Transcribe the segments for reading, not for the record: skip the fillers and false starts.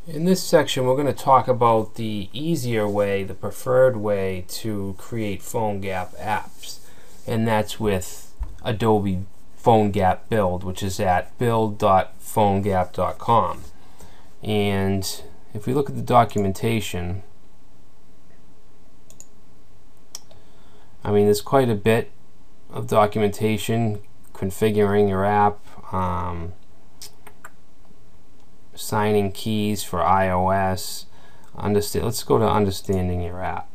In this section, we're going to talk about the easier way, the preferred way to create PhoneGap apps, and that's with Adobe PhoneGap Build, which is at build.phonegap.com. And if we look at the documentation, I mean, there's quite a bit of documentation configuring your app, signing keys for iOS. Let's go to understanding your app.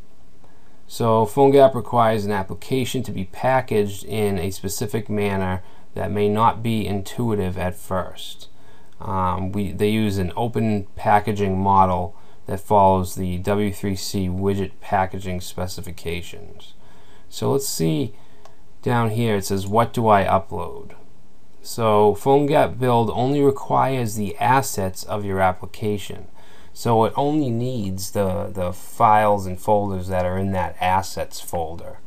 So PhoneGap requires an application to be packaged in a specific manner that may not be intuitive at first. They use an open packaging model that follows the W3C widget packaging specifications. So let's see down here, it says, what do I upload? So PhoneGap Build only requires the assets of your application. So it only needs the files and folders that are in that assets folder.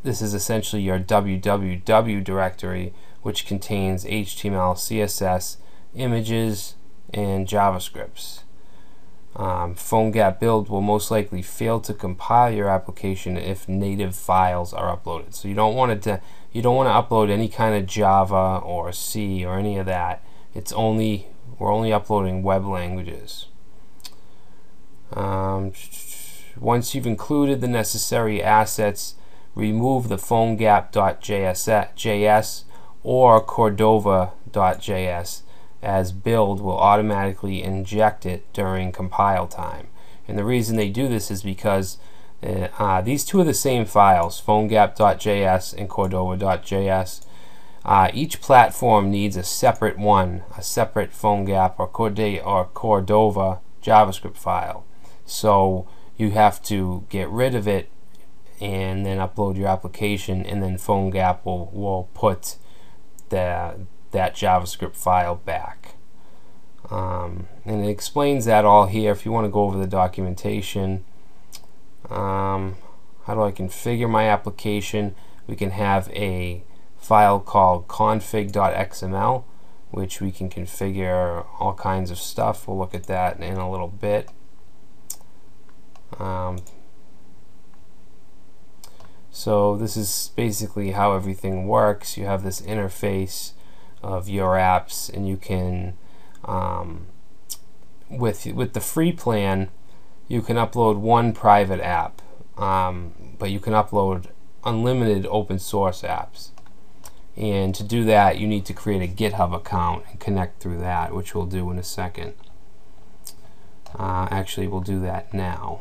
This is essentially your www directory, which contains HTML, CSS, images, and JavaScripts. PhoneGap Build will most likely fail to compile your application if native files are uploaded. So you don't want to upload any kind of Java or C or any of that. We're only uploading web languages. Once you've included the necessary assets, remove the PhoneGap.js or Cordova.js, as Build will automatically inject it during compile time. And the reason they do this is because these two are the same files, PhoneGap.js and Cordova.js. Each platform needs a separate PhoneGap or Cordova JavaScript file. So you have to get rid of it and then upload your application, and then PhoneGap will put that JavaScript file back. And it explains that all here. If you want to go over the documentation, how do I configure my application? We can have a file called config.xml, which we can configure all kinds of stuff. We'll look at that in a little bit. So this is basically how everything works. You have this interface of your apps, and you can with the free plan, you can upload one private app, but you can upload unlimited open source apps. And to do that, you need to create a GitHub account and connect through that, which we'll do in a second. Actually, we'll do that now.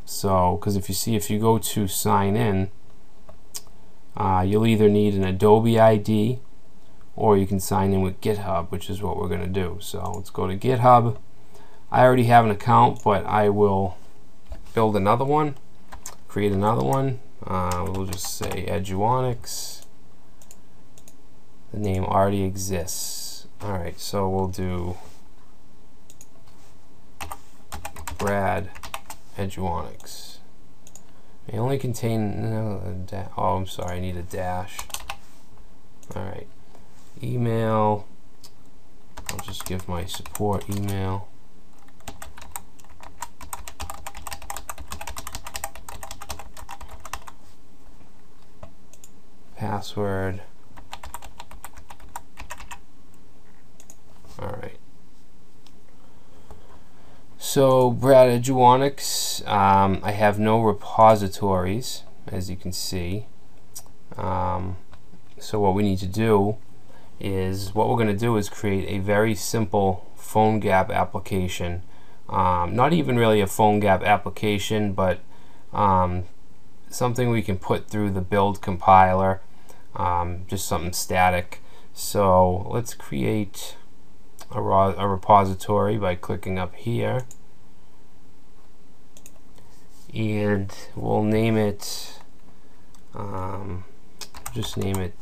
So, because if you go to sign in, you'll either need an Adobe ID, or you can sign in with GitHub, which is what we're going to do. So let's go to GitHub. I already have an account, but I will build another one, create another one. We'll just say Eduonics. The name already exists. Alright, so we'll do Brad Eduonics. They only contain oh, I'm sorry, I need a dash. Alright. Email, I'll just give my support email. Password. Alright. So Brad Eduonics, I have no repositories, as you can see. So what we need to do is, create a very simple PhoneGap application. Not even really a PhoneGap application, but something we can put through the build compiler, just something static. So let's create a repository by clicking up here, and we'll name it, just name it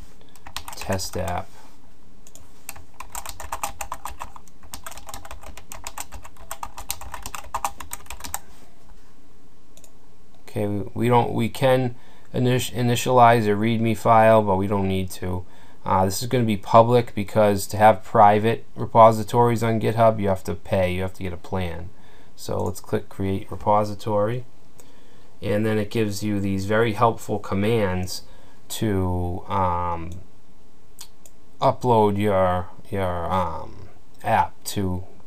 test app. Okay, we can initialize a README file, but we don't need to. This is going to be public because to have private repositories on GitHub, you have to pay, you have to get a plan. So let's click Create Repository, and then it gives you these very helpful commands to upload your app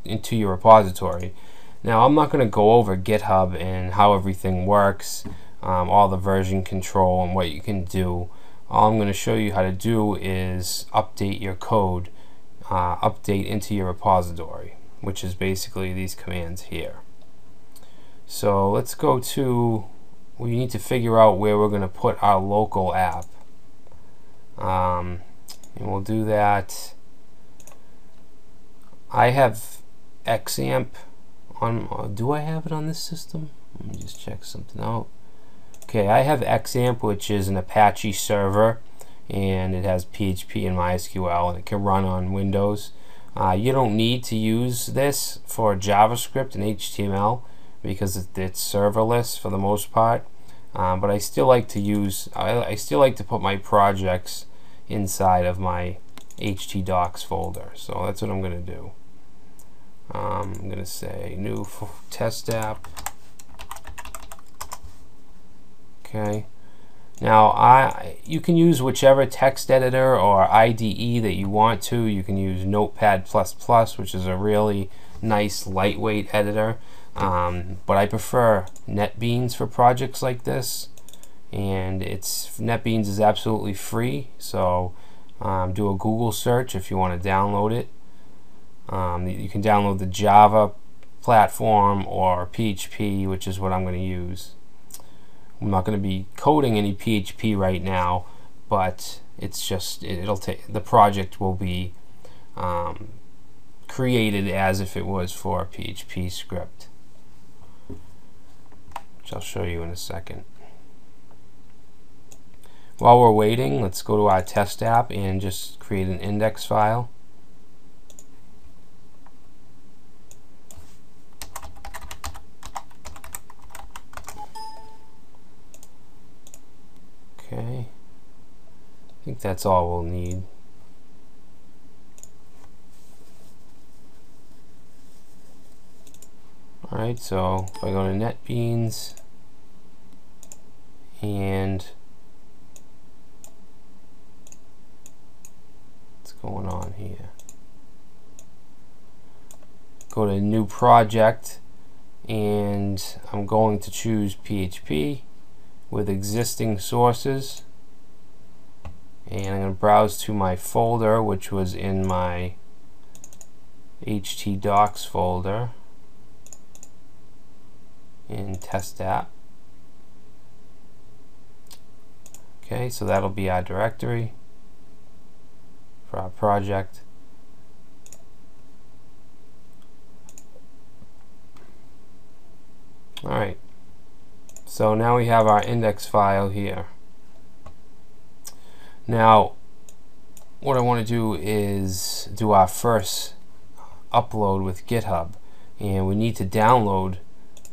into your repository. Now I'm not going to go over GitHub and how everything works, all the version control and what you can do. All I'm going to show you how to do is update your code, update into your repository, which is basically these commands here. So let's go to, we need to figure out where we're going to put our local app. And we'll do that. I have XAMPP on, do I have it on this system? Let me just check something out. Okay, I have XAMPP, which is an Apache server, and it has PHP and MySQL, and it can run on Windows. You don't need to use this for JavaScript and HTML because it's serverless for the most part. But I still like to use, I still like to put my projects inside of my htdocs folder. So that's what I'm going to do. I'm going to say new test app. Okay. Now you can use whichever text editor or IDE that you want to. You can use Notepad++, which is a really nice lightweight editor. But I prefer Netbeans for projects like this, and Netbeans is absolutely free, so do a Google search if you want to download it. You can download the Java platform or PHP, which is what I'm going to use. I'm not going to be coding any PHP right now, but it's just, it'll take, the project will be created as if it was for a PHP script, which I'll show you in a second. While we're waiting, let's go to our test app and just create an index file. Okay, I think that's all we'll need. Alright, so if I go to Netbeans and what's going on here? Go to new project, and I'm going to choose PHP with existing sources, and I'm going to browse to my folder, which was in my htdocs folder in test app. Okay, so that'll be our directory for our project. Alright, so now we have our index file here. Now what I want to do is do our first upload with GitHub, and we need to download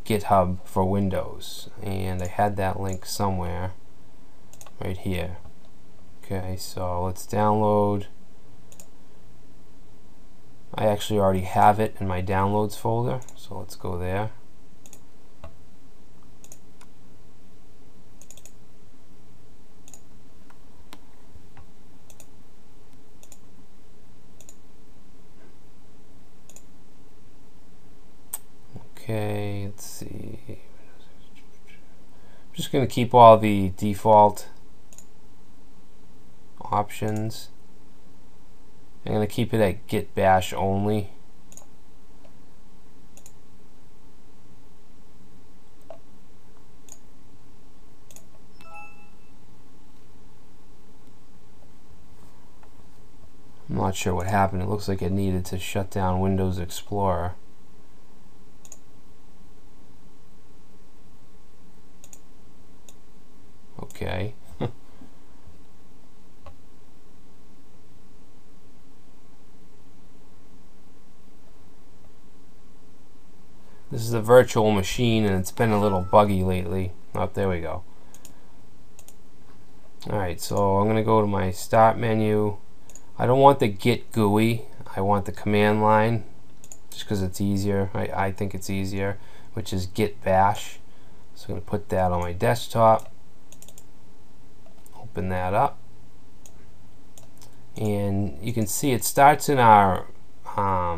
GitHub for Windows, and I had that link somewhere right here. Okay, so let's download. I actually already have it in my downloads folder, so let's go there. Okay, let's see. I'm just going to keep all the default options. I'm going to keep it at git bash only. I'm not sure what happened. It looks like it needed to shut down Windows Explorer. Okay. This is a virtual machine, and it's been a little buggy lately. Oh, there we go. Alright, so I'm going to go to my start menu, I don't want the Git GUI, I want the command line, just because it's easier. I think it's easier, which is git bash. So I'm going to put that on my desktop, open that up, and you can see it starts in our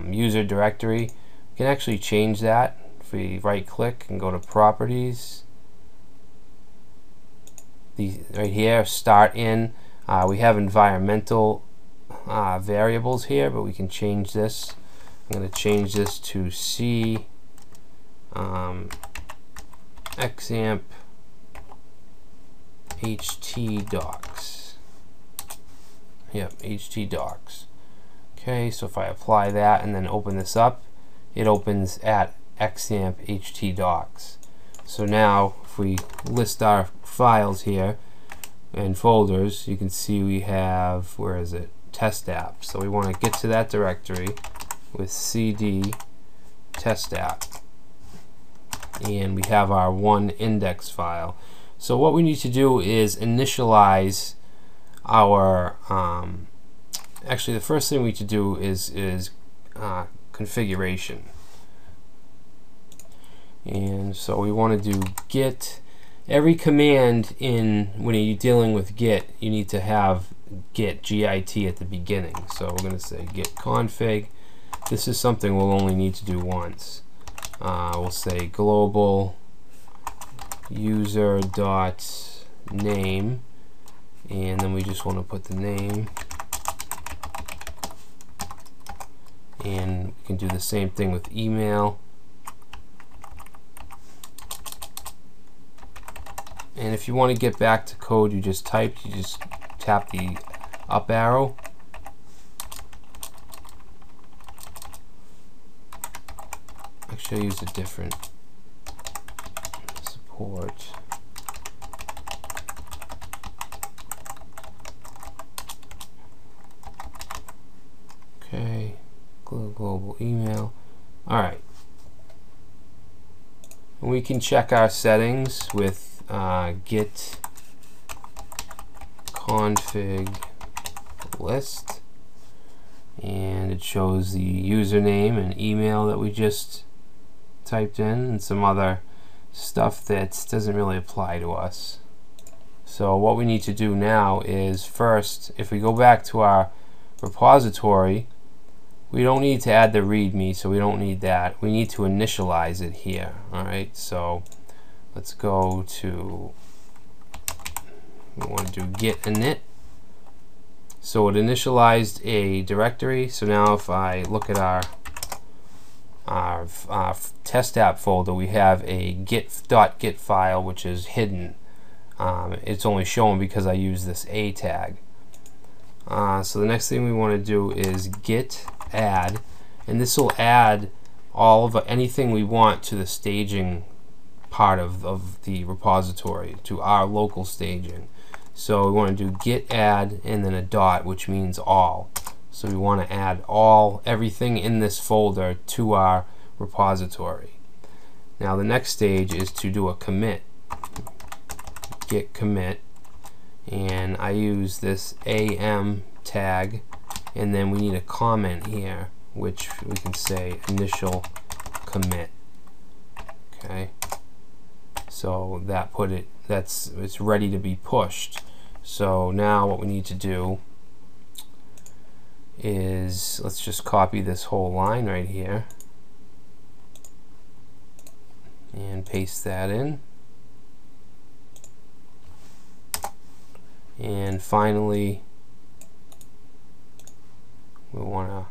user directory. We can actually change that if we right click and go to properties. Right here, start in, we have environmental variables here, but we can change this. I'm going to change this to C XAMPP htdocs. Yep, htdocs. Okay, so if I apply that and then open this up, it opens at XAMPP htdocs. So now if we list our files here and folders, you can see we have, where is it, test app. So we want to get to that directory with cd test app, and we have our one index file. So what we need to do is initialize our actually the first thing we need to do is configuration. And so we want to do git. Every command when you're dealing with git, you need to have git at the beginning. So we're going to say git config. This is something we'll only need to do once. We'll say global user dot name, and then we just want to put the name, and we can do the same thing with email. And if you want to get back to code you just typed, you just tap the up arrow. Actually, I use a different support. Okay, global email. All right. And we can check our settings with git config list, and it shows the username and email that we just typed in and some other stuff that doesn't really apply to us. So what we need to do now is, first, if we go back to our repository, we don't need to add the readme, so we don't need that. We need to initialize it here. Alright, so let's go to, we want to do git init. So it initialized a directory. So now if I look at our test app folder, we have a git.git file which is hidden. It's only shown because I use this a tag. So the next thing we want to do is git add, and this will add all of anything we want to the staging part of the repository, to our local staging. So we want to do git add and then a dot, which means all. So we want to add everything in this folder to our repository. Now the next stage is to do a commit. Git commit, and I use this am tag, and then we need a comment here which we can say initial commit. Okay, so that it's ready to be pushed. So now what we need to do is, let's just copy this whole line right here and paste that in. And finally, we want to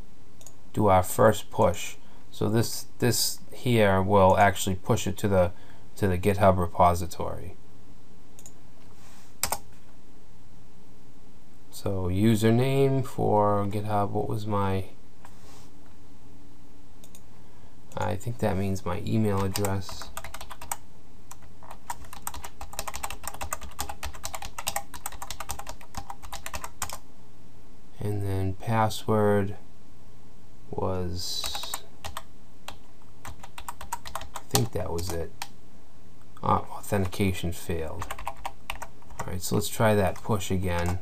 do our first push. So this here will actually push it to the GitHub repository. So username for GitHub, what was I think that means my email address. And then password was, I think that was it. Authentication failed. Alright, so let's try that push again.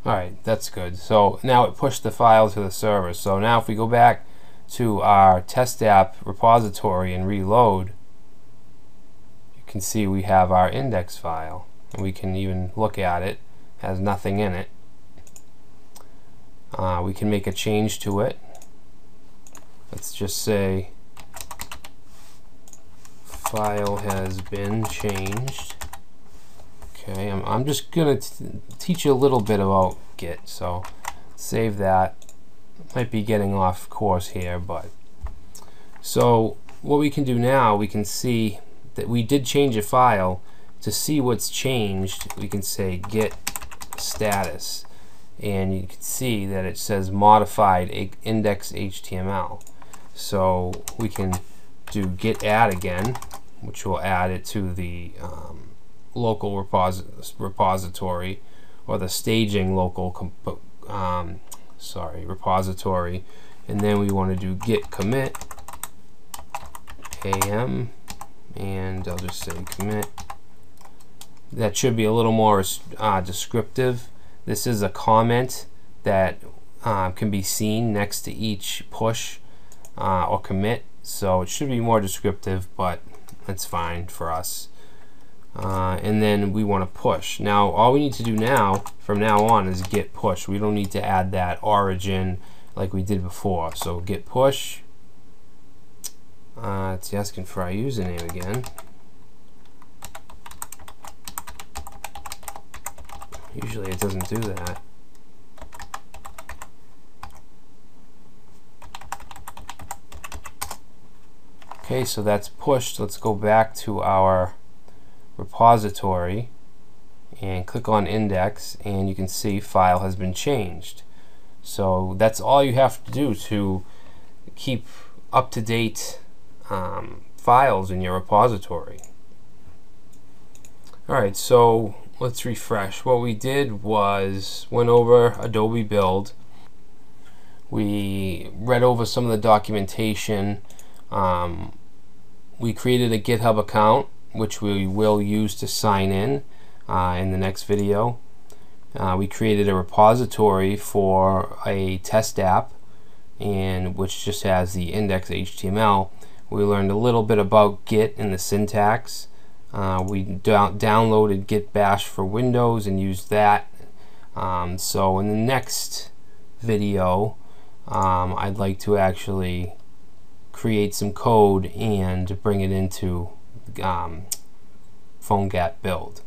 Alright, that's good. So now it pushed the file to the server. So now if we go back to our test app repository and reload, you can see we have our index file. And we can even look at it. It has nothing in it. We can make a change to it. Let's just say file has been changed. Okay, I'm just going to teach you a little bit about Git, so save that. Might be getting off course here, but so what we can do now, we can see that we did change a file. To see what's changed, we can say git status, and you can see that it says modified index HTML. So we can do git add again, which will add it to the local repository, or the staging local repository, and then we want to do git commit am, and I'll just say commit. That should be a little more descriptive. This is a comment that can be seen next to each push or commit, so it should be more descriptive, but that's fine for us. And then we want to push. Now all we need to do now from now on is git push. We don't need to add that origin like we did before. So git push. It's asking for our username again. Usually it doesn't do that. Okay, so that's pushed. Let's go back to our repository and click on index, and you can see file has been changed. So that's all you have to do to keep up-to-date files in your repository. Alright, so let's refresh. What we did was went over Adobe Build. We read over some of the documentation. We created a GitHub account, which we will use to sign in the next video. We created a repository for a test app, and which just has the index HTML. We learned a little bit about Git and the syntax. We downloaded Git Bash for Windows and used that. So in the next video, I'd like to actually create some code and bring it into PhoneGap build.